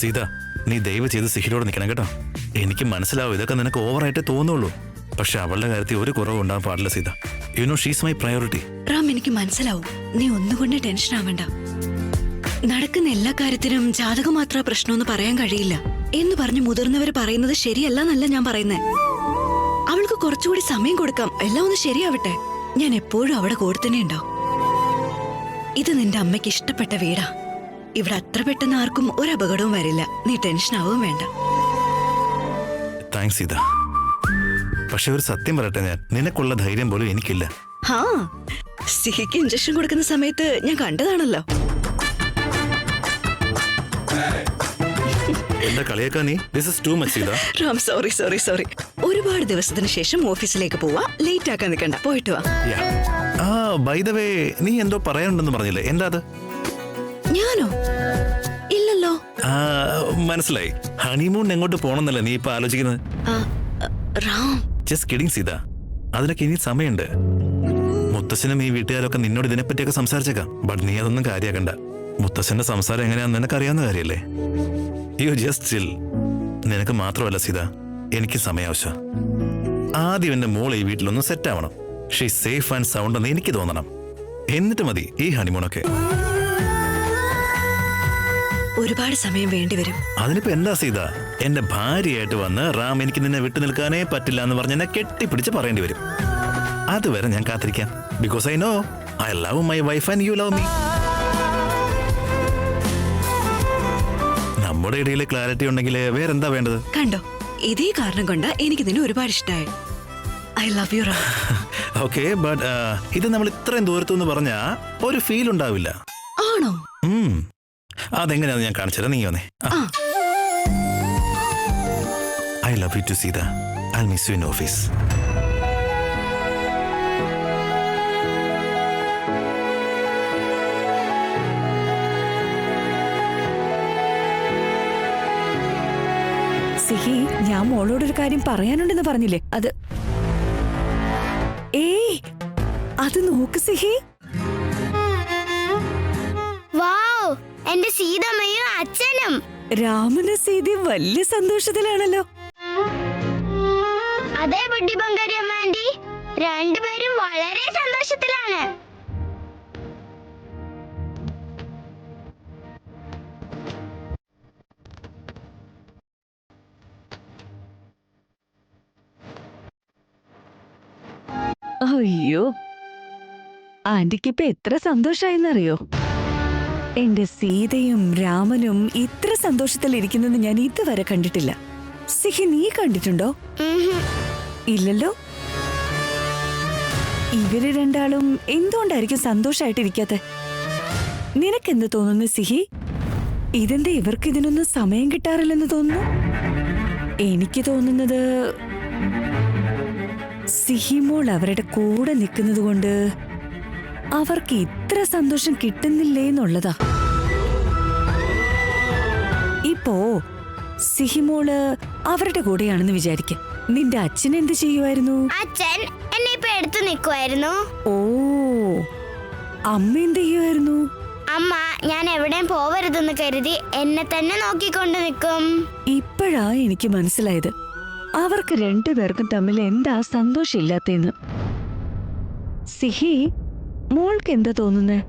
സീത, നീ ദയവ് ചെയ്ത് സിഹിരോട് നിൽക്കണം കേട്ടോ. എനിക്ക് മനസ്സിലാവും ഇതൊക്കെ നിനക്ക് ഓവറായിട്ട് തോന്നുള്ളൂ. പക്ഷെ അവളുടെ കാര്യത്തിൽ ഒരു കുറവ് ഉണ്ടാകാൻ പാടില്ല Sita. You know she's my priority. Ram, എനിക്ക് മനസ്സിലാവും. നീ ഒന്നുകൊണ്ട് ടെൻഷൻ ആവണ്ട. നടക്കുന്ന എല്ലാ കാര്യത്തിനും ജാതകം മാത്രം പ്രശ്നമെന്ന് പറയാൻ കഴിയില്ല എന്ന് പറഞ്ഞ് മുതിർന്നവർ പറയുന്നത് ശരിയല്ല എന്നല്ല ഞാൻ പറയുന്നേ. അവൾക്ക് കുറച്ചുകൂടി സമയം കൊടുക്കാം, എല്ലാം ഒന്ന് ശരിയാവട്ടെ. ഞാൻ എപ്പോഴും അവിടെ കൂടെ തന്നെ ഉണ്ടാവും. ഇത് നിന്റെ അമ്മയ്ക്ക് ഇഷ്ടപ്പെട്ട വീടാ. ഇവിടെ അത്ര പെട്ടെന്ന് ആർക്കും ഒരു അപകടവും വരില്ല. നീ ടെൻഷൻ ആവും വേണ്ട. താങ്ക്സ് സീത. പക്ഷെ ഒരു സത്യം പറയട്ടെ, ഞാൻ നിനക്കുള്ള ധൈര്യം പോലും എനിക്കില്ല. ഹാ, സിഹിക്ക് ഇഞ്ചക്ഷൻ കൊടുക്കുന്ന സമയത്ത് ഞാൻ കണ്ടതാണല്ലോ. എന്താ കളിയാക്കാ നീ? This is too much Sita. Ram, sorry sorry sorry. ഒരുപാട് ദിവസത്തിന് ശേഷം ഓഫീസിലേക്ക് പോവാ. ലേറ്റ് ആക്കാൻ നിൽക്കണ്ട, പോയിട്ട് വാ. ബൈ ദ വേ, നീ എന്തോ പറയാനുണ്ടെന്ന് പറഞ്ഞില്ലേ, എന്താ അത്? ഞാനോ? ഇല്ലല്ലോ. മനസ്സിലായി. ഹണിമൂൺ എങ്ങോട്ട് പോണെന്നല്ലേ നീ ഇപ്പൊ ആലോചിക്കുന്നത്? Ram, just kidding Sita. അതിനൊക്കെ ഇനി സമയമുണ്ട്. മുത്തശ്ശനും ഈ വീട്ടുകാരൊക്കെ നിന്നോട് ഇതിനെപ്പറ്റിയൊക്കെ സംസാരിച്ചേക്കാം. ബട്ട് നീ അതൊന്നും കാര്യാക്കണ്ട. മുത്തശ്ശന്റെ സംസാരം എങ്ങനെയാന്ന് നിനക്കറിയാവുന്ന കാര്യല്ലേ. യു ജസ്റ്റ് ചിൽ. നിനക്ക് മാത്രമല്ല സീത, എനിക്ക് സമയാവശ്യം. ആദ്യം എന്റെ മോൾ ഈ വീട്ടിലൊന്ന് സെറ്റ് ആവണം. ഷീ സേഫ് ആൻഡ് സൗണ്ട് എന്ന് എനിക്ക് തോന്നണം. എന്നിട്ട് മതി ഈ ഹണിമൂണൊക്കെ. ഒരുപാട് സമയം വേണ്ടിവരും. അതിനിപ്പോ എന്താ സീത? എന്റെ ഭാര്യയായിട്ട് വന്ന് റാം എനിക്ക് നിന്നെ വിട്ടു നിൽക്കാനേ പറ്റില്ല എന്ന് പറഞ്ഞ് എന്നെ കെട്ടിപ്പിടിച്ച് പറയേണ്ടി വരും. അതുവരെ ഞാൻ കാത്തിരിക്കാം. Because I know I love my wife and you love me. നമ്മുടെ ഇടയിൽ ക്ലാരിറ്റി ഉണ്ടെങ്കിൽ വേറെന്താ വേണ്ടത്? കണ്ടോ, ഇതേ കാരണം കൊണ്ടാ എനിക്ക് നിന്നെ ഒരുപാട് ഇഷ്ടമായി. I love U Ram. Okay, but ഇത് നമ്മൾ ഇത്രയും ദൂരത്തുനിന്ന് പറഞ്ഞാ ഒരു ഫീൽ ഉണ്ടാവില്ല. ആണോ? അതെങ്ങനെയാന്ന് ഞാൻ കാണിച്ചത്. നീ വന്നേ. I love you too Seetha. I miss you in office. Sihi, ഞാൻ മോളോടൊരു കാര്യം പറയാനുണ്ടെന്ന് പറഞ്ഞില്ലേ? അത് നോക്ക് സിഹി. വാവ്, എന്റെ സീതമ്മയും അച്ഛനും. രാമനും സീതയും വലിയ സന്തോഷത്തിലാണല്ലോ. അതേ ബുദ്ധി ബംഗാരിയമ്മ ആന്റി, രണ്ടുപേരും വളരെ സന്തോഷത്തിലാണ്. അയ്യോ, ആന്റിക്ക് ഇപ്പൊ എത്ര സന്തോഷായെന്നറിയോ? എന്റെ സീതയും രാമനും ഇത്ര സന്തോഷത്തിലിരിക്കുന്നത് ഞാൻ ഇതുവരെ കണ്ടിട്ടില്ല. സിഹി, നീ കണ്ടിട്ടുണ്ടോ? ഇല്ലല്ലോ. ഇവര് രണ്ടാളും എന്തുകൊണ്ടായിരിക്കും സന്തോഷായിട്ടിരിക്കാത്ത? നിനക്കെന്ത് തോന്നുന്നു സിഹി? ഇതെന്താ ഇവർക്ക് ഇതിനൊന്നും സമയം കിട്ടാറില്ലെന്ന് തോന്നുന്നു? എനിക്ക് തോന്നുന്നത് സിഹിമോൾ അവരുടെ കൂടെ നിൽക്കുന്നത് കൊണ്ട് അവർക്ക് ഇത്ര സന്തോഷം കിട്ടുന്നില്ലേന്നുള്ളതാ. ഇപ്പോ സിഹിമോള് അവരുടെ കൂടെയാണെന്ന് വിചാരിക്ക. നിന്റെ അച്ഛൻ എന്ത് ചെയ്യുമായിരുന്നു? അച്ഛൻ എന്നെ ഇപ്പൊ എടുത്തു നിൽക്കുമായിരുന്നു. ഓ, അമ്മ എന്ത് ചെയ്യുമായിരുന്നു? അമ്മ ഞാൻ എവിടെയും പോവരുതെന്ന് കരുതി എന്നെ തന്നെ നോക്കിക്കൊണ്ട് നിൽക്കും. ഇപ്പോഴാ എനിക്ക് മനസ്സിലായത് അവർക്ക് രണ്ടുപേർക്കും തമ്മിൽ എന്താ സന്തോഷമില്ലാത്തേന്ന്. സിഹി, മോൾക്ക് എന്താ തോന്നുന്നേ?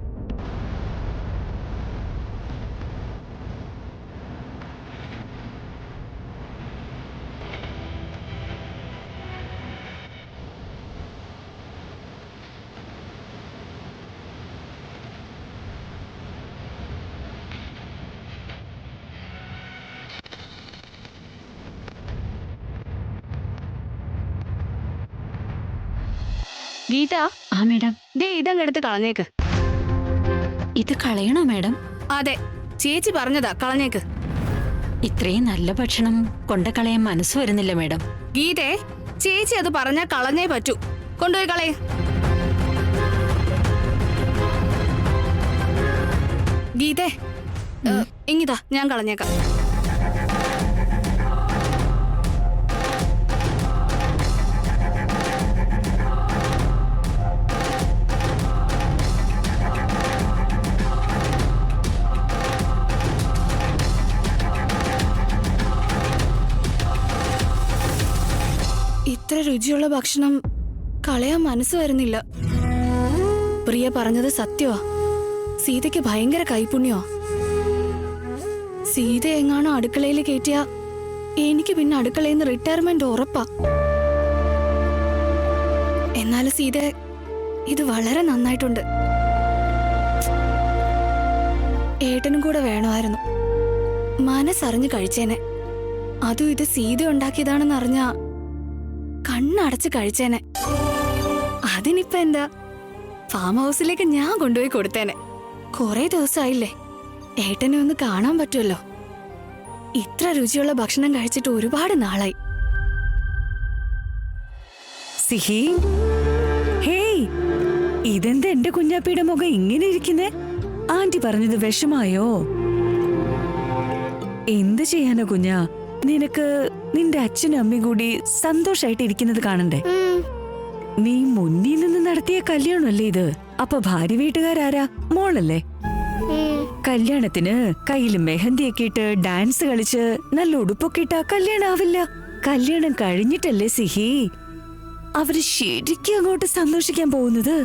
ഗീത. ആ മേഡം. ദേ ഇതങ്ങെടുത്ത് കളഞ്ഞേക്ക്. ഇത് കളയണോ മേഡം? അതെ, ചേച്ചി പറഞ്ഞതാ, കളഞ്ഞേക്ക്. ഇത്രയും നല്ല ഭക്ഷണം കൊണ്ടകളയാൻ മനസ്സ് വരുന്നില്ല മേഡം. ഗീതേ, ചേച്ചി അത് പറഞ്ഞാ കളഞ്ഞേ പറ്റൂ. കൊണ്ടുപോയി കളയേ. ഗീതേ, ഇങ്ങിതാ, ഞാൻ കളഞ്ഞേക്കാം. രുചിയുള്ള ഭക്ഷണം കളയാൻ മനസ്സ് വരുന്നില്ല. പ്രിയ പറഞ്ഞത് സത്യമാ. സീതയ്ക്ക് ഭയങ്കര കൈപുണ്യമാ. സീത എങ്ങാണോ അടുക്കളയിൽ കയറ്റിയ എനിക്ക് പിന്നെ അടുക്കളയിൽ നിന്ന് റിട്ടയർമെന്റ് ഉറപ്പാ. എന്നാലും സീത ഇത് വളരെ നന്നായിട്ടുണ്ട്. ഏട്ടനും കൂടെ വേണമായിരുന്നു. മനസ്സറിഞ്ഞ് കഴിച്ചേനെ. അതും ഇത് സീത ഉണ്ടാക്കിയതാണെന്ന് അറിഞ്ഞാ കണ്ണടച്ച് കഴിച്ചേനെ. അതിനിപ്പ എന്താ, ഫാം ഹൗസിലേക്ക് ഞാൻ കൊണ്ടുപോയി കൊടുത്തേനെ. കുറെ ദിവസമായില്ലേ, ഏട്ടനെ ഒന്ന് കാണാൻ പറ്റുമല്ലോ. ഇത്ര രുചിയുള്ള ഭക്ഷണം കഴിച്ചിട്ട് ഒരുപാട് നാളായി. സിഹി, ഹേയ്, ഇതെന്താ എന്റെ കുഞ്ഞാപ്പിയുടെ മുഖം ഇങ്ങനെ ഇരിക്കുന്നേ? ആന്റി പറഞ്ഞത് വിഷമായോ? എന്ത് ചെയ്യാനോ കുഞ്ഞാ, നിനക്ക് നിന്റെ അച്ഛനും അമ്മയും കൂടി സന്തോഷായിട്ട് ഇരിക്കുന്നത് കാണണ്ടേ? നീ മുന്നിൽ നിന്ന് നടത്തിയ കല്യാണമല്ലേ ഇത്? അപ്പൊ ഭാര്യ വീട്ടുകാരാരാ? മോളല്ലേ? കല്യാണത്തിന് കയ്യിൽ മെഹന്തിയൊക്കെ ഇട്ട് ഡാൻസ് കളിച്ച് നല്ല ഉടുപ്പൊക്കെ ഇട്ടാ കല്യാണം ആവില്ല. കല്യാണം കഴിഞ്ഞിട്ടല്ലേ സിഹി അവര് ശരിക്കും അങ്ങോട്ട് സന്തോഷിക്കാൻ പോകുന്നത്.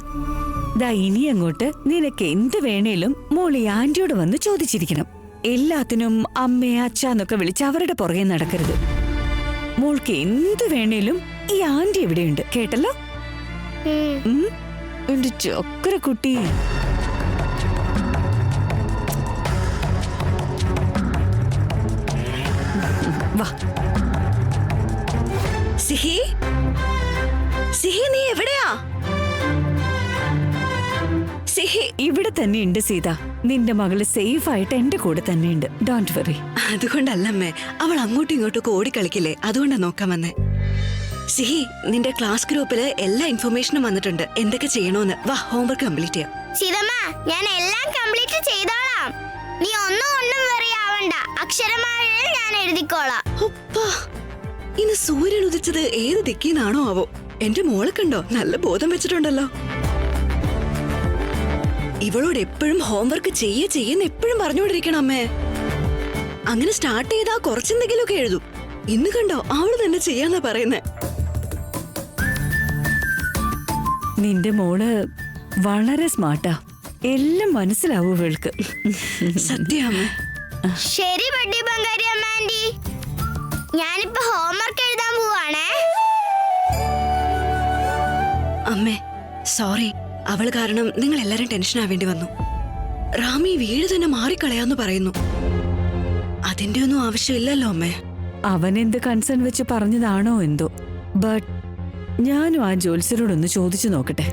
ദാ ഇനി അങ്ങോട്ട് നിനക്ക് എന്ത് വേണേലും മോളി ആന്റിയോട് വന്ന് ചോദിച്ചിരിക്കണം. എല്ലാത്തിനും അമ്മേ അച്ഛന്നൊക്കെ വിളിച്ച് അവരുടെ പുറകെ നടക്കരുത്. മോൾക്ക് എന്ത് വേണേലും ഈ ആന്റി എവിടെയുണ്ട്, കേട്ടല്ലോ? എന്റെ ചൊക്കര കുട്ടി. വാ സിഹി, സിഹി നീ എവിടെയാ? സിഹി, ഇവിടെ തന്നെ ഉണ്ട് സീത. നിന്റെ മകള് സേഫ് ആയിട്ട് എന്റെ കൂടെ തന്നെ ഉണ്ട്. Don't worry. അതുകൊണ്ടല്ലമ്മേ, അവൾ അങ്ങോട്ടും ഇങ്ങോട്ടും ഓടിക്കളിക്കില്ലേ, അതുകൊണ്ടാ നോക്കാൻ വന്നേ. സിഹി, നിന്റെ ക്ലാസ് ഗ്രൂപ്പില് എല്ലാ ഇൻഫർമേഷനും വന്നിട്ടുണ്ട്, എന്തൊക്കെ ചെയ്യണോന്ന്. വാ, ഹോംവർക്ക് കംപ്ലീറ്റ് ചെയ്യാം. സീതമ്മ, ഞാൻ എല്ലാം കംപ്ലീറ്റ് ചെയ്തോളാം. നീ ഒന്നും വെറിയാവണ്ട. അക്ഷരമാലയിൽ ഞാൻ എഴുതിക്കോളാം. ഒപ്പാ, ഇന്ന് സൂര്യൻ ഉദിച്ചത് ഏത് ദിക്കിന്നാണോ ആവോ? എന്റെ മോളെ കണ്ടോ, നല്ല ബോധം വെച്ചിട്ടുണ്ടല്ലോ. ഇവളോട് എപ്പോഴും ഹോംവർക്ക് ചെയ്യുന്ന എപ്പോഴും പറഞ്ഞുകൊണ്ടിരിക്കണം അമ്മേ. അങ്ങനെ സ്റ്റാർട്ട് ചെയ്താ കുറച്ചെന്തെങ്കിലുമൊക്കെ എഴുതും. ഇന്ന് കണ്ടോ, അവള് തന്നെ ചെയ്യാന്നാ പറയുന്നേ. നിന്റെ മോള് വളരെ സ്മാർട്ടാ. എല്ലാം മനസ്സിലാവൂ ഇവൾക്ക്. സത്യമേ. ശരി ബഡ്ഡി ബംഗാരി അമ്മ ആന്റി, ഞാനിപ്പോ ഹോംവർക്ക് എഴുതാൻ പോവാണേ. അമ്മേ സോറി, അവൾ കാരണം നിങ്ങൾ എല്ലാരും ടെൻഷൻ ആവേണ്ടി വന്നു. റാമി വീട് തന്നെ മാറിക്കളയാന്ന് പറയുന്നു. അതിന്റെ ഒന്നും ആവശ്യമില്ലല്ലോ അമ്മേ. അവൻ എന്ത് കൺസേൺ വെച്ച് പറഞ്ഞതാണോ എന്തോ. ബട്ട് ഞാനും ആ ജോത്സ്യരോടൊന്ന് ചോദിച്ചു നോക്കട്ടെ.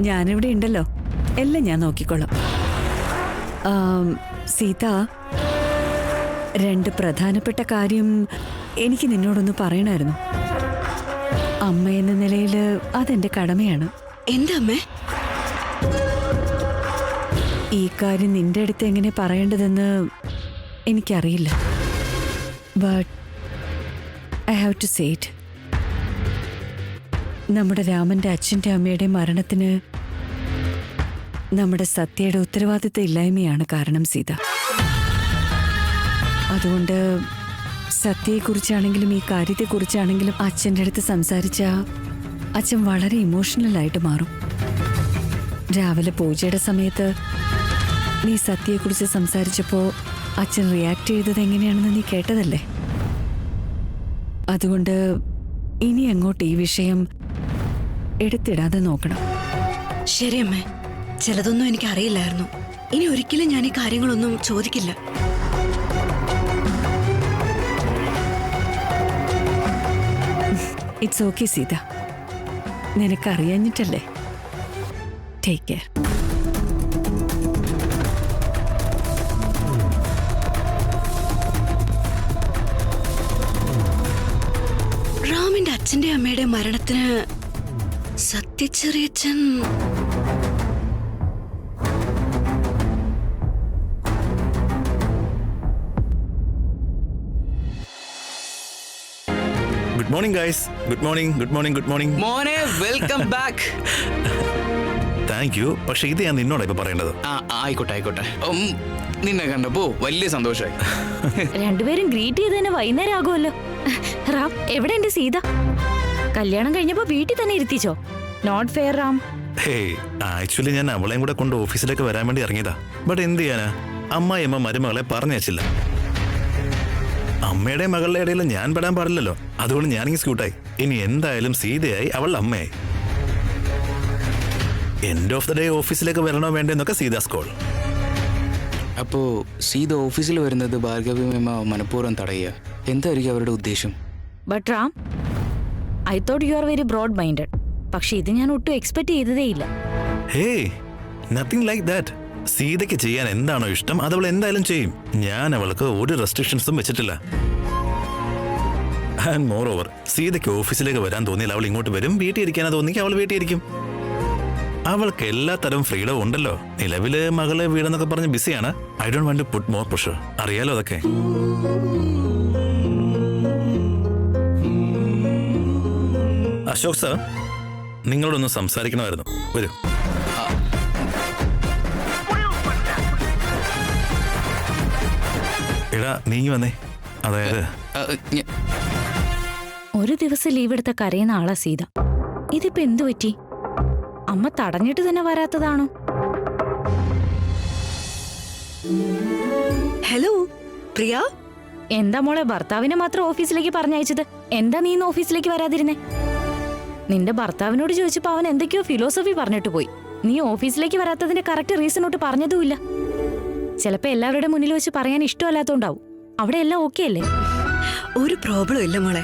ഞാനിവിടെ ഉണ്ടല്ലോ, എല്ലാം ഞാൻ നോക്കിക്കോളാം. സീത, 2 പ്രധാനപ്പെട്ട കാര്യം എനിക്ക് നിന്നോടൊന്ന് പറയണമായിരുന്നു. അമ്മ എന്ന നിലയിൽ അതെന്റെ കടമയാണ്. എന്താ അമ്മേ? ഈ കാര്യം നിന്റെ അടുത്ത് എങ്ങനെ പറയേണ്ടതെന്ന് എനിക്കറിയില്ല. But I have to say it. നമ്മുടെ രാമന്റെ അച്ഛൻ്റെ അമ്മയുടെ മരണത്തിന് നമ്മുടെ സത്യയുടെ ഉത്തരവാദിത്വം ഇല്ലായ്മയാണ് കാരണം സീത. അതുകൊണ്ട് സത്യയെക്കുറിച്ചാണെങ്കിലും ഈ കാര്യത്തെക്കുറിച്ചാണെങ്കിലും അച്ഛൻ്റെ അടുത്ത് സംസാരിച്ച അച്ഛൻ വളരെ ഇമോഷണലായിട്ട് മാറും. രാവിലെ പൂജയുടെ സമയത്ത് നീ സത്യയെക്കുറിച്ച് സംസാരിച്ചപ്പോൾ അച്ഛൻ റിയാക്ട് ചെയ്തത് എങ്ങനെയാണെന്ന് നീ കേട്ടതല്ലേ? അതുകൊണ്ട് ഇനി അങ്ങോട്ട് ഈ വിഷയം എടുത്തിടാതെ നോക്കണം. ശരി അമ്മേ, ചിലതൊന്നും എനിക്ക് അറിയില്ലായിരുന്നു. ഇനി ഒരിക്കലും ഞാൻ ഈ കാര്യങ്ങളൊന്നും ചോദിക്കില്ല. ഇറ്റ്സ് ഓക്കെ സീത, നിനക്കറിയാഞ്ഞിട്ടല്ലേ. Take care. റാമിന്റെ അച്ഛന്റെ അമ്മയുടെ മരണത്തിന് സത്യച്ചെറിയച്ഛൻ good morning guys. Good morning, good morning, good morning. മോനെ വെൽക്കം ബാക്ക്. Thank you. പക്ഷെ ഇത് ഞാൻ നിന്നോടാ ഇപ്പൊ പറയേണ്ടത്. ആയിക്കോട്ടെ ആയിക്കോട്ടെ. നിന്നെ കണ്ടപ്പോ വലിയ സന്തോഷമായി. രണ്ടുപേരും ഗ്രീറ്റ് ചെയ്ത് തന്നെ വൈകുന്നേരം ആകുമല്ലോ. റാം, എവിടെ എന്റെ സീത? കല്യാണം കഴിഞ്ഞപ്പോ വീട്ടിൽ തന്നെ ഇരുത്തിച്ചോ? Not fair Ram. Hey, actually ഞാൻ അവളെയും കൂടെ കൊണ്ട് ഓഫീസിലേക്ക് വരാൻ വേണ്ടി ഇറങ്ങിയതാ. ബട്ട് എന്ത് ചെയ്യാനാ, അമ്മായിയമ്മ മരുമകളെ പറഞ്ഞയച്ചില്ല. അമ്മയുടെ മകളുടെ ഇടയിൽ ഞാൻ പെടാൻ പാടില്ലല്ലോ. അതുകൊണ്ട് ഞാനിങ്ങനെ സ്ക്യൂട്ടായി. ഇനി എന്തായാലും സീതയായി, അവളുടെ അമ്മയായി. എൻഡ് ഓഫ് ദ ഡേ ഓഫീസിലേക്ക് വരണോ വേണ്ടെന്നൊക്കെ സീതാസ് കോൾ. അപ്പോ സീത ഓഫീസിൽ വരുന്നത് ഭാർഗവി മേമ മനഃപൂർവ്വം തടയുക. എന്തായിരിക്കും അവരുടെ ഉദ്ദേശം? But Ram, I thought you are very broad minded. പക്ഷെ ഇത് ഞാൻ ഒട്ടും എക്സ്പെക്ട് ചെയ്തതേയില്ല. Hey, nothing like that. സീതയ്ക്ക് ചെയ്യാൻ എന്താണോ ഇഷ്ടം അത് അവൾ എന്തായാലും ചെയ്യും. ഞാൻ അവൾക്ക് ഒരു റെസ്ട്രിക്ഷൻസും വെച്ചിട്ടില്ല. ആൻഡ് മോർ ഓവർ, സീതയ്ക്ക് ഓഫീസിലേക്ക് വരാൻ തോന്നിയാൽ അവൾ ഇങ്ങോട്ട് വരും. വീട്ടിൽ ഇരിക്കാനാ തോന്നിയെങ്കിൽ അവൾ വീട്ടിൽ ഇരിക്കും. അവൾക്ക് എല്ലാ തരം ഫ്രീഡം ഉണ്ടല്ലോ. നിലവില് മകള് വീടെന്നൊക്കെ പറഞ്ഞ് ബിസിയാണ്. I don't want to put more pressure. അറിയാലോ അതൊക്കെ. അശോക് സാർ, നിങ്ങളോടൊന്ന് സംസാരിക്കണമായിരുന്നു. വരൂ. എടാ, നീങ്ങി വന്നേ. അതായത് ഒരു ദിവസം ലീവ് എടുത്ത കരയുന്ന ആളാ സീത. ഇതിപ്പോ എന്തു പറ്റി? അമ്മ തടഞ്ഞിട്ട് തന്നെ വരാത്തതാണോ? ഹലോ പ്രിയ. എന്താ മോളെ ഭർത്താവിനെ മാത്രം ഓഫീസിലേക്ക് പറഞ്ഞയച്ചത്? എന്താ നീ ഇന്ന് ഓഫീസിലേക്ക് വരാതിരുന്നേ? നിന്റെ ഭർത്താവിനോട് ചോദിച്ചപ്പോ അവൻ എന്തൊക്കെയോ ഫിലോസഫി പറഞ്ഞിട്ട് പോയി. നീ ഓഫീസിലേക്ക് വരാത്തതിന്റെ കറക്റ്റ് റീസൺ ഒട്ട് പറഞ്ഞതുമില്ല. ചിലപ്പോ എല്ലാവരുടെ മുന്നിൽ വെച്ച് പറയാൻ ഇഷ്ടമല്ലാത്തോണ്ടാവും. അവിടെ എല്ലാം ഓക്കെ അല്ലേ? ഒരു പ്രോബ്ലം ഇല്ല മോളെ.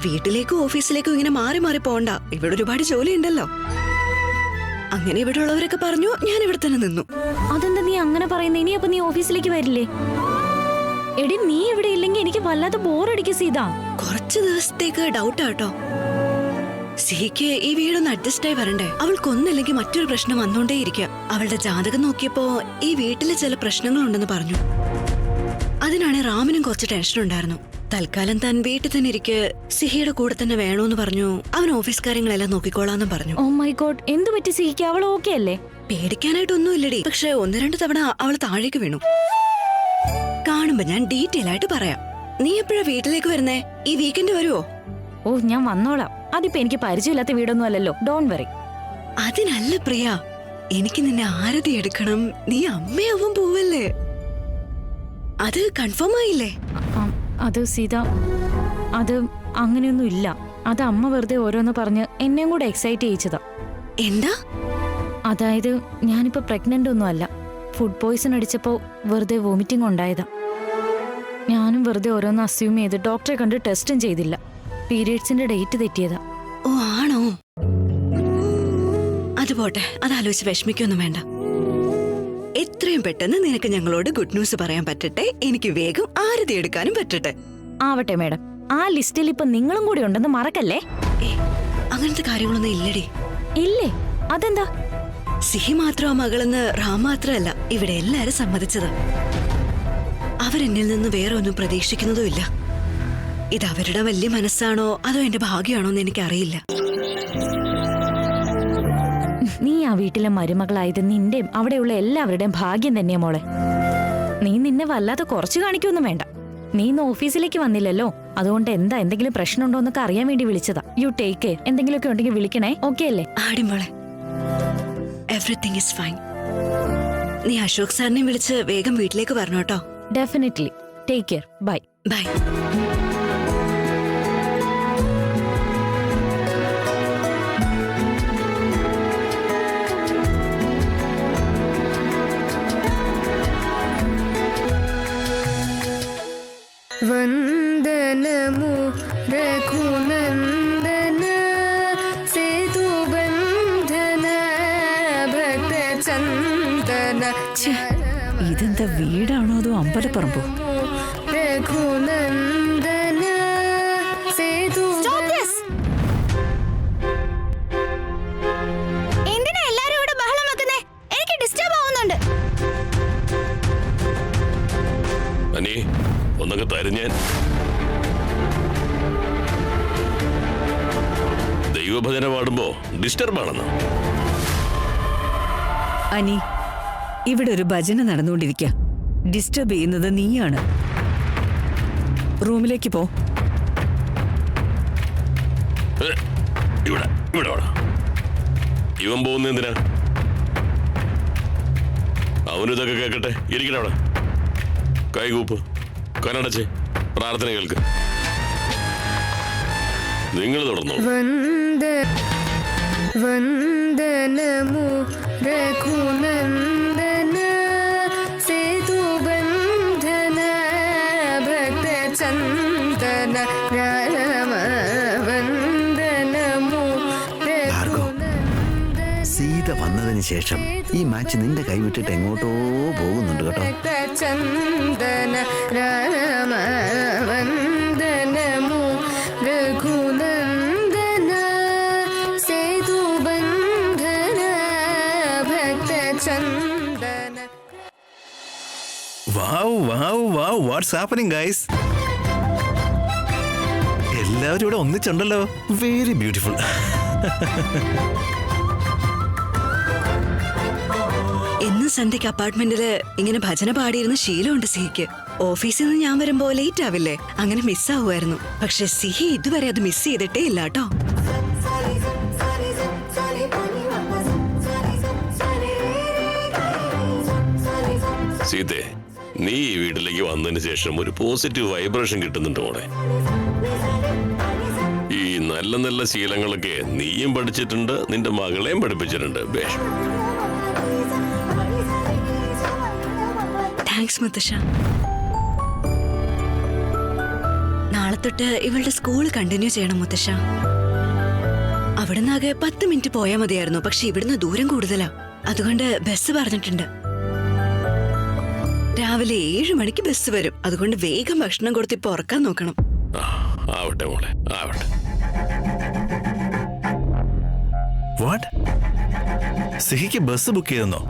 വീട്ടിലേക്കും ഓഫീസിലേക്കും ഇങ്ങനെ മാറി മാറി പോണ്ട. ഇവിടെ ഒരുപാട് ജോലി ഉണ്ടല്ലോ. അങ്ങനെ ഇവിടെ ഉള്ളവരൊക്കെ പറഞ്ഞു, ഞാൻ ഇവിടെ തന്നെ നിന്നു. അതെന്താ നീ അങ്ങനെ പറയുന്നത്? ഇനിയപ്പോ നീ ഓഫീസിലേക്ക് വരില്ലേ? എടി, നീ ഇവിടെ ഇല്ലെങ്കിൽ എനിക്ക് വല്ലാതെ ബോറടിക്കും സീത. കുറച്ച് ദിവസത്തേക്ക് ഡൗട്ടാട്ടോ. സിഹിക്ക് ഈ വീടൊന്ന് അഡ്ജസ്റ്റ് ആയി വരണ്ടേ? അവൾക്കൊന്നില്ലെങ്കിൽ മറ്റൊരു പ്രശ്നം വന്നോണ്ടേ ഇരിക്കുക. അവളുടെ ജാതകം നോക്കിയപ്പോ ഈ വീട്ടില് ചില പ്രശ്നങ്ങളുണ്ടെന്ന് പറഞ്ഞു. അതിനാണ് റാമിനും കുറച്ച് ടെൻഷൻ ഉണ്ടായിരുന്നു. തൽക്കാലം താൻ വീട്ടിൽ തന്നെ ഇരിക്കെ സിഹിയുടെ കൂടെ തന്നെ വേണോന്ന് പറഞ്ഞു. അവൻ ഓഫീസ് കാര്യങ്ങളെല്ലാം നോക്കിക്കോളാന്നും പറഞ്ഞു. ഓ മൈ ഗോഡ്, എന്ത് പറ്റി സിഹിക്ക്? അവൾ ഓക്കെ അല്ലേ? പേടിക്കാനായിട്ടൊന്നും ഇല്ലടി. പക്ഷെ 1-2 തവണ അവൾ താഴേക്ക് വീണു. കാണുമ്പോ ഞാൻ ഡീറ്റെയിൽ ആയിട്ട് പറയാം. നീ എപ്പോഴാ വീട്ടിലേക്ക് വരുന്നേ? ഈ വീക്കെൻഡ് വരുവോ? ഓ, ഞാൻ വന്നോളാം. അതിപ്പോ എനിക്ക് പരിചയമില്ലാത്ത വീടൊന്നും അല്ലല്ലോ. Don't worry. അതിനല്ല പ്രിയ, എനിക്ക് നിന്നെ ആരതി എടുക്കണം. നീ അമ്മയാവാൻ പോവല്ലേ? അത് കൺഫേം ആയില്ലേ? അത് സീത, അത് അങ്ങനെയൊന്നും ഇല്ല. അത് അമ്മ വെറുതെ ഓരോന്ന് പറഞ്ഞ് എന്നെയും കൂടെ എക്സൈറ്റ് ചെയ്യിച്ചതാ. എന്താ? അതായത് ഞാനിപ്പോ പ്രഗ്നന്റ് ഒന്നും അല്ല. ഫുഡ് പോയ്സൺ അടിച്ചപ്പോ വെറുതെ വോമിറ്റിംഗ് ഉണ്ടായതാ. ഞാനും വെറുതെ ഓരോന്ന് അസ്യൂം ചെയ്ത് ഡോക്ടറെ കണ്ട് ടെസ്റ്റും ചെയ്തില്ല. പീരിയഡ്സിന്റെ ഡേറ്റ് തെറ്റിയതാ. ഓ ആണോ? അത് പോട്ടെ, അതാലോചിച്ച് വിഷമിക്കൊന്നും വേണ്ട. എത്രയും പെട്ടെന്ന് നിനക്ക് ഞങ്ങളോട് ഗുഡ് ന്യൂസ് പറയാൻ പറ്റട്ടെ. എനിക്ക് വേഗം ആരതി എടുക്കാനും പറ്റട്ടെ. ആവട്ടെ മേഡം. ആ ലിസ്റ്റിൽ ഇപ്പൊ നിങ്ങളും കൂടി ഉണ്ടെന്ന് മറക്കല്ലേ. അങ്ങനത്തെ കാര്യങ്ങളൊന്നും ഇല്ലടി. ഇല്ലേ? അതെന്താ? സിഹി മാത്രം ആ മകളെന്ന് റാം മാത്രമല്ല, ഇവിടെ എല്ലാരും സമ്മതിച്ചത്. അവരെന്നിൽ നിന്ന് വേറെ ഒന്നും പ്രതീക്ഷിക്കുന്നതുമില്ല. ഇത് അവരുടെ വലിയ മനസ്സാണോ അതോ എന്റെ ഭാഗ്യമാണോ എന്ന് എനിക്കറിയില്ല. നീ ആ വീട്ടിലെ മരുമകളായത് നിന്റെയും അവിടെയുള്ള എല്ലാവരുടെയും ഭാഗ്യം തന്നെയാ മോളെ. നീ നിന്നെ വല്ലാതെ കുറച്ച് കാണിക്കൊന്നും വേണ്ട. നീ ഇന്ന് ഓഫീസിലേക്ക് വന്നില്ലല്ലോ, അതുകൊണ്ട് എന്തെങ്കിലും പ്രശ്നമുണ്ടോ എന്നൊക്കെ അറിയാൻ വേണ്ടി വിളിച്ചതാ. You take care. എന്തെങ്കിലുമൊക്കെ ഉണ്ടെങ്കിൽ വിളിക്കണേ. ഓക്കെ അല്ലേ? ആടിമോളെ, എവറിത്തിങ് ഈസ് ഫൈൻ. നീ അശോക് സാറിനെ വിളിച്ച് വേഗം വീട്ടിലേക്ക് വരണം കേട്ടോ. Definitely. Take care. Bye. Bye. വന്ദനമു രഘുനന്ദന സേതുബന്ധന ഭക്തചന്ദന. ഇതെന്താ വീടാണോ അതോ അമ്പലപ്പറമ്പോ? രഘുനന്ദന സേതു. എന്തിനാ എല്ലാരും ഇവിടെ ബഹളം വെക്കുന്നേ? എനിക്ക് ഡിസ്റ്റർബ് ആവുന്നുണ്ട്. അനി, ഒന്നൊക്കെ തരും ഞാൻ. ദൈവഭജന പാടുമ്പോ ഡിസ്റ്റർബ് ആണെന്നോ? അനി, ഇവിടെ ഒരു ഭജന നടന്നുകൊണ്ടിരിക്കുക. ഡിസ്റ്റർബ് ചെയ്യുന്നത് നീയാണ്. റൂമിലേക്ക് പോ. ഇവിടെ ഇവിടെ വാടാ. ഇവൻ പോകുന്ന എന്തിനാ? അവനും ഇതൊക്കെ കേൾക്കട്ടെ. ഇരിക്കട്ടെ അവിടെ. കൈകൂപ്പ്, കണ്ണടച്ച് പ്രാർത്ഥന കേൾക്ക്. നിങ്ങൾ തുടർന്നു. വന്ദനമു രഘുനന്ദന സേതുബന്ധന ഭക്തചന്ദന രാമ വന്ദനമു സീത വന്നതിന് ശേഷം ഈ മാച്ച് നിന്റെ കൈവിട്ടിട്ട് എങ്ങോട്ടോ പോകുന്നുണ്ട് കേട്ടോ. ചന്ദന രാമ വന്ദനമു രഘുനന്ദന സേതുബന്ധന ഭക്തചന്ദന. വാവ് വാട്ട്സ് ഹാപ്പനിങ് ഗൈസ്? എല്ലാവരും ഇവിടെ ഒന്നിച്ചുണ്ടല്ലോ. Very beautiful. എന്നും സന്ധ്യക്ക് അപ്പാർട്ട്മെന്റില് ഇങ്ങനെ ഭജന പാടിയിരുന്ന ശീലമുണ്ട് സിഹിക്ക്. ഓഫീസിൽ നിന്ന് ഞാൻ വരുമ്പോ ലേറ്റ് ആവില്ലേ, അങ്ങനെ മിസ്സാവുമായിരുന്നു. പക്ഷെ സിഹി ഇതുവരെ അത് മിസ് ചെയ്തിട്ടേ ഇല്ല കേട്ടോ. സീതേ, നീ ഈ വീട്ടിലേക്ക് വന്നതിന് ശേഷം ഒരു പോസിറ്റീവ് വൈബ്രേഷൻ കിട്ടുന്നുണ്ട് മോളെ. ഈ നല്ല നല്ല ശീലങ്ങളൊക്കെ നീയും പഠിച്ചിട്ടുണ്ട്, നിന്റെ മകളെയും പഠിപ്പിച്ചിട്ടുണ്ട്. ബേഷ്. താങ്ക്സ് മുത്തശ്ശ. നാളെ തൊട്ട് ഇവളുടെ സ്കൂൾ കണ്ടിന്യൂ ചെയ്യണം മുത്തശ്ശ. അവിടുന്നാകെ 10 മിനിറ്റ് പോയാൽ മതിയായിരുന്നു, പക്ഷെ ഇവിടുന്ന് ദൂരം കൂടുതലാ. അതുകൊണ്ട് ബസ് പറഞ്ഞിട്ടുണ്ട്. രാവിലെ 7 മണിക്ക് ബസ് വരും. അതുകൊണ്ട് വേഗം ഭക്ഷണം കൊടുത്ത് ഇപ്പൊ ഉറക്കാൻ നോക്കണം. ആവട്ടെ മോളെ, ആവട്ടെ. വാട്ട്? സിഹിക്ക് ബസ് ബുക്ക് ചെയ്തെന്നോ?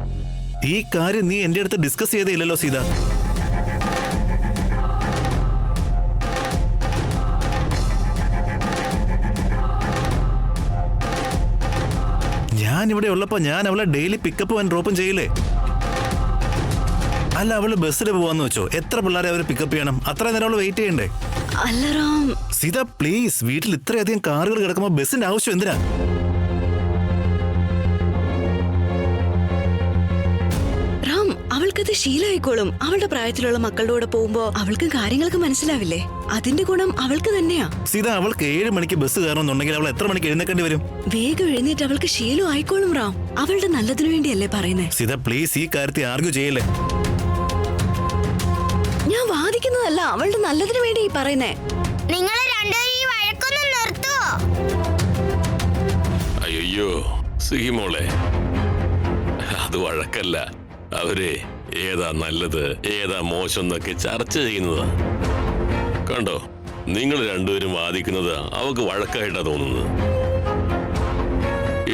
ഈ കാര്യം നീ എന്റെ അടുത്ത് ഡിസ്കസ് ചെയ്തില്ലല്ലോ സീത. ഞാൻ ഇവിടെ ഉള്ളപ്പോ ഞാൻ അവളെ ഡെയിലി പിക്കപ്പ് ആൻഡ് ഡ്രോപ്പും ചെയ്യില്ലേ? അല്ല, അവള് ബസ്സിൽ പോവാന്ന് വെച്ചോ, എത്ര പിള്ളേരെ അവര് പിക്കപ്പ് ചെയ്യണം? അത്ര നേരം അവള് വെയിറ്റ് ചെയ്യണ്ടേ? അല്ല റാം. സീത പ്ലീസ്, വീട്ടിൽ ഇത്രയധികം കാറുകൾ കിടക്കുമ്പോ ബസ്സിന്റെ ആവശ്യം എന്തിനാ? റാം, അവൾക്കത് ശീലമായിക്കോളും. അവളുടെ പ്രായത്തിലുള്ള മക്കളുടെ കൂടെ പോകുമ്പോ അവൾക്ക് കാര്യങ്ങളൊക്കെ മനസ്സിലാവില്ലേ? അതിന്റെ ഗുണം അവൾക്ക് തന്നെയാ. സീത, അവൾക്ക് 7 മണിക്ക് ബസ് കയറണമെന്നുണ്ടെങ്കിൽ അവൾ എത്ര മണിക്ക് എഴുന്നേക്കേണ്ടി വരും? വേഗം എഴുന്നേറ്റ് അവൾക്ക് ശീലം ആയിക്കോളും റാം. അവളുടെ നല്ലതിനു വേണ്ടിയല്ലേ പറയുന്നേ? സീത പ്ലീസ്, ഈ കാര്യത്തിൽ ആർഗ്യൂ ചെയ്യല്ലേ. ഞാൻ വാദിക്കുന്നതല്ല, അവളുടെ നല്ലതിനു വേണ്ടി ഈ പറയുന്നേ. നിങ്ങൾ രണ്ടുപേരും ഈ വഴക്കൊന്നും നിർത്തുവോ? അയ്യോ സിഹി മോളെ, അത് വഴക്കല്ല. അവര് ഏതാ നല്ലത് ഏതാ മോശം എന്നൊക്കെ ചർച്ച ചെയ്യുന്നതാ. കണ്ടോ, നിങ്ങൾ രണ്ടുപേരും വാദിക്കുന്നത് അവക്ക് വഴക്കായിട്ടാ തോന്നുന്നത്.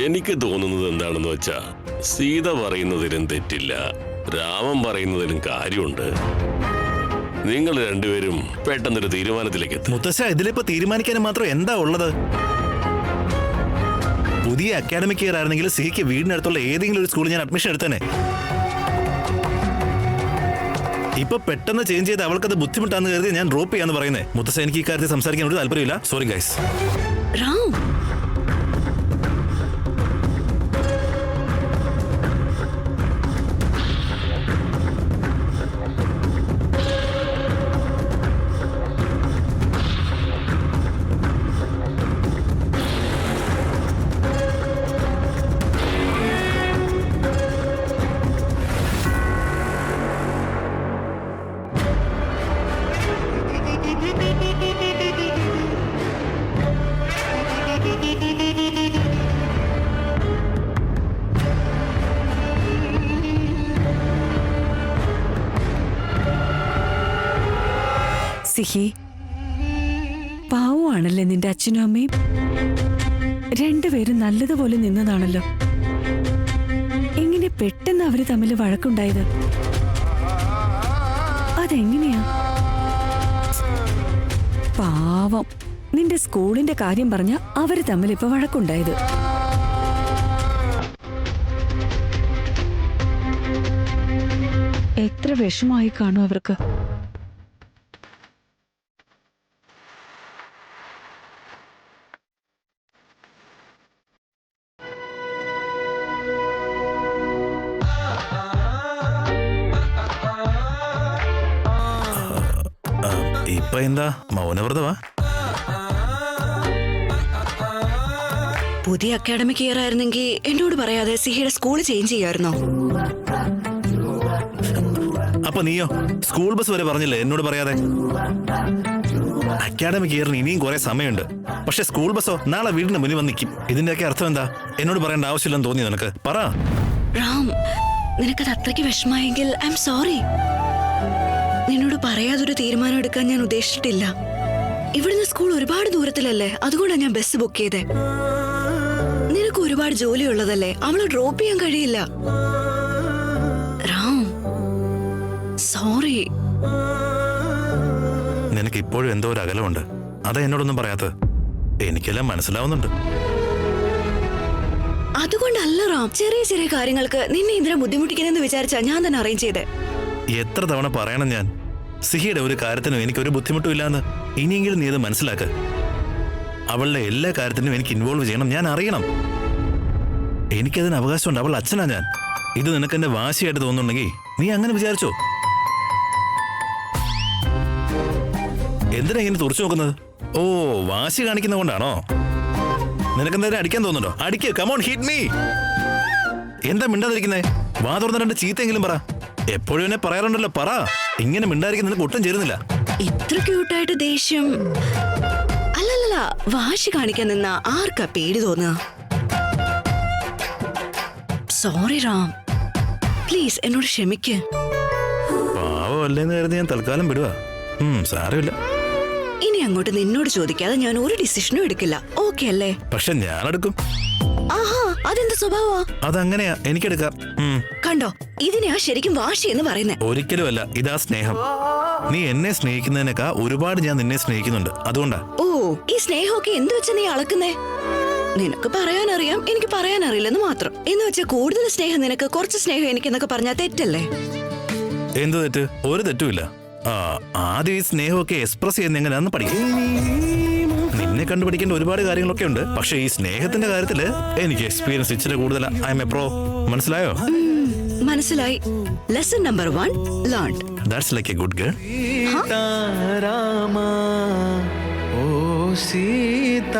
എനിക്ക് തോന്നുന്നത് എന്താണെന്ന് വെച്ചാ, സീത പറയുന്നതിലും തെറ്റില്ല, രാമൻ പറയുന്നതിലും കാര്യമുണ്ട്. നിങ്ങൾ രണ്ടുപേരും പെട്ടെന്നൊരു തീരുമാനത്തിലേക്ക് എത്തും. മുത്തശ്ശ, ഇതിലിപ്പോ തീരുമാനിക്കാനും മാത്രം എന്താ ഉള്ളത്? പുതിയ അക്കാഡമിക് ഇയർ ആയിരുന്നെങ്കിൽ സിഹിക്ക് വീടിനടുത്തുള്ള ഏതെങ്കിലും ഒരു സ്കൂളിൽ ഞാൻ അഡ്മിഷൻ എടുത്തേനെ. ഇപ്പൊ പെട്ടെന്ന് ചേഞ്ച് ചെയ്ത് അവൾക്കത് ബുദ്ധിമുട്ടാന്ന് കരുതി ഞാൻ ഡ്രോപ്പ് ചെയ്യാന്ന് പറയുന്നേ. മുത്തശ്ശ, എനിക്ക് ഈ കാര്യത്തിൽ സംസാരിക്കാൻ ഒരു താല്പര്യമില്ല. Sorry guys. റാം, സിഹി, പാവമാണല്ലേ നിന്റെ അച്ഛനും അമ്മയും? രണ്ടുപേരും നല്ലതുപോലെ നിന്നതാണല്ലോ. എങ്ങനെ പെട്ടെന്ന് അവര് തമ്മിൽ വഴക്കുണ്ടായത്? അതെങ്ങനെയാ? പാവം, നിന്റെ സ്കൂളിന്റെ കാര്യം പറഞ്ഞ അവര് തമ്മിൽ ഇപ്പൊ വഴക്കുണ്ടായത്. എത്ര വിഷമായി കാണും അവർക്ക്. ഇപ്പൊ എന്താ മൗനവ്രതവാ? പുതിയ അക്കാഡമിക് ഇയർ ആയിരുന്നെങ്കിൽ എന്നോട് പറയാതെ സിഹിയുടെ സ്കൂൾ ചേഞ്ച് ചെയ്യായിരുന്നോ? അപ്പൊ നീയോ സ്കൂൾ ബസ് വരെ പറഞ്ഞില്ലേ എന്നോട് പറയാതെ? അക്കാഡമിക് ഇയറിന് ഇനിയും കുറെ സമയമുണ്ട്. പക്ഷെ സ്കൂൾ ബസ്സോ നാളെ വീടിന് മുന്നിൽ വന്ന് നിൽക്കും. ഇതിന്റെയൊക്കെ അർത്ഥം എന്താ? എന്നോട് പറയേണ്ട ആവശ്യമില്ലെന്ന് തോന്നി നിനക്ക്? പറ. റാം, നിനക്കത് അത്രയ്ക്ക് വിഷമായെങ്കിൽ ഐ എം സോറി. നിന്നോട് പറയാതൊരു തീരുമാനം എടുക്കാൻ ഞാൻ ഉദ്ദേശിച്ചിട്ടില്ല. ഇവിടുന്ന് സ്കൂൾ ഒരുപാട് ദൂരത്തിലല്ലേ, അതുകൊണ്ടാണ് ഞാൻ ബസ് ബുക്ക് ചെയ്തേ. നിനക്ക് ഒരുപാട് ജോലി ഉള്ളതല്ലേ, അവളെ ഡ്രോപ്പ് ചെയ്യാൻ കഴിയില്ല. റാം, സോറി. നിനക്ക് ഇപ്പോഴും എന്തോ ഒരു അകലമുണ്ട്. അതാ എന്നോടൊന്നും പറയാത്തത്. എനിക്കെല്ലാം മനസ്സിലാവുന്നുണ്ട്. അതുകൊണ്ടല്ല റാം, ചെറിയ ചെറിയ കാര്യങ്ങൾക്ക് നിന്നെ എന്തിനാ ബുദ്ധിമുട്ടിക്കുന്നെന്ന് വിചാരിച്ചാ ഞാൻ തന്നെ അറേഞ്ച് ചെയ്തേ. എത്ര തവണ പറയണം ഞാൻ? സിഹിയുടെ ഒരു കാര്യത്തിനും എനിക്കൊരു ബുദ്ധിമുട്ടും ഇല്ലാന്ന്. ഇനിയെങ്കിലും നീ അത് മനസ്സിലാക്ക. അവളുടെ എല്ലാ കാര്യത്തിനും എനിക്ക് ഇൻവോൾവ് ചെയ്യണം, ഞാൻ അറിയണം. എനിക്കതിന് അവകാശമുണ്ട്. അവൾ അച്ഛനാ ഞാൻ. ഇത് നിനക്ക് എന്റെ വാശിയായിട്ട് തോന്നുന്നുണ്ടെങ്കിൽ നീ അങ്ങനെ വിചാരിച്ചോ. എന്തിനാ ഇങ്ങനെ തുറച്ചു നോക്കുന്നത്? ഓ, വാശി കാണിക്കുന്ന കൊണ്ടാണോ? നിനക്കെന്തായാലും അടിക്കാൻ തോന്നുന്നുണ്ടോ? അടിക്ക്, കമോൺ, ഹിറ്റ് മീ. എന്താ മിണ്ടാതിരിക്കുന്നേ? വാ തുറന്ന രണ്ട് ചീത്തെങ്കിലും പറ. എപ്പോഴും എന്നെ പറയാറുണ്ടല്ലോ, പറ. ഇങ്ങനെ മിണ്ടായിരിക്കും നിനക്ക് ഒട്ടും ചേരുന്നില്ല. ഇത്ര ക്യൂട്ടായിട്ട് ദേഷ്യം അല്ലല്ല, വാശി കാണിക്കാൻ നിന്ന ആർക്കാ പേടി തോന്നുക? സോറി റാം, പ്ലീസ് എന്നോട് ക്ഷമിക്ക്. പാവമല്ലേന്ന് കരുതി ഞാൻ തൽക്കാലം വിടുക. സാരമില്ല. ഇനി അങ്ങോട്ട് നിന്നോട് ചോദിക്കാതെ ഞാൻ ഒരു ഡിസിഷനും എടുക്കില്ല. ഓക്കെ അല്ലേ? പക്ഷെ ഞാനെടുക്കും. ആഹാ, അതെന്ത് സ്വഭാവമാ? അതങ്ങനെയാ, എനിക്കെടുക്കാം. കണ്ടോ, ഇതിനെയാ ശരിക്കും വാശി എന്ന് പറയുന്നേ. ഒരിക്കലും അല്ല, ഇതാ സ്നേഹം. നീ എന്നെ സ്നേഹിക്കുന്നതിനേക്കാ ഒരുപാട് ഞാൻ നിന്നെ സ്നേഹിക്കുന്നുണ്ട്, അതുകൊണ്ടാ. ഓ, ഈ സ്നേഹമൊക്കെ എന്ത് വെച്ചാ നീ അളക്കുന്നേ? നിനക്ക് പറയാനറിയാം, എനിക്ക് പറയാനറിയില്ലെന്ന് മാത്രം. എന്ന് വെച്ചാൽ കൂടുതൽ സ്നേഹം നിനക്ക്, കുറച്ച് സ്നേഹം എനിക്കെന്നൊക്കെ പറഞ്ഞാൽ തെറ്റല്ലേ? എന്ത് തെറ്റ്? ഒരു തെറ്റുമില്ല. ആദ്യം ഈ സ്നേഹമൊക്കെ എക്സ്പ്രസ് ചെയ്യുന്ന എങ്ങനെയാണെന്ന് പഠിക്കും. നിന്നെ കണ്ടുപിടിക്കേണ്ട ഒരുപാട് കാര്യങ്ങളൊക്കെ ഉണ്ട്. പക്ഷെ ഈ സ്നേഹത്തിന്റെ കാര്യത്തില് എനിക്ക് എക്സ്പീരിയൻസ് ഇച്ചിരി കൂടുതലാ. I am a pro. മനസ്സിലായോ? മനസ്സിലായി. Lesson number 1 learned. That's like a good girl. Sitarama, ഓ സീതാരാമ.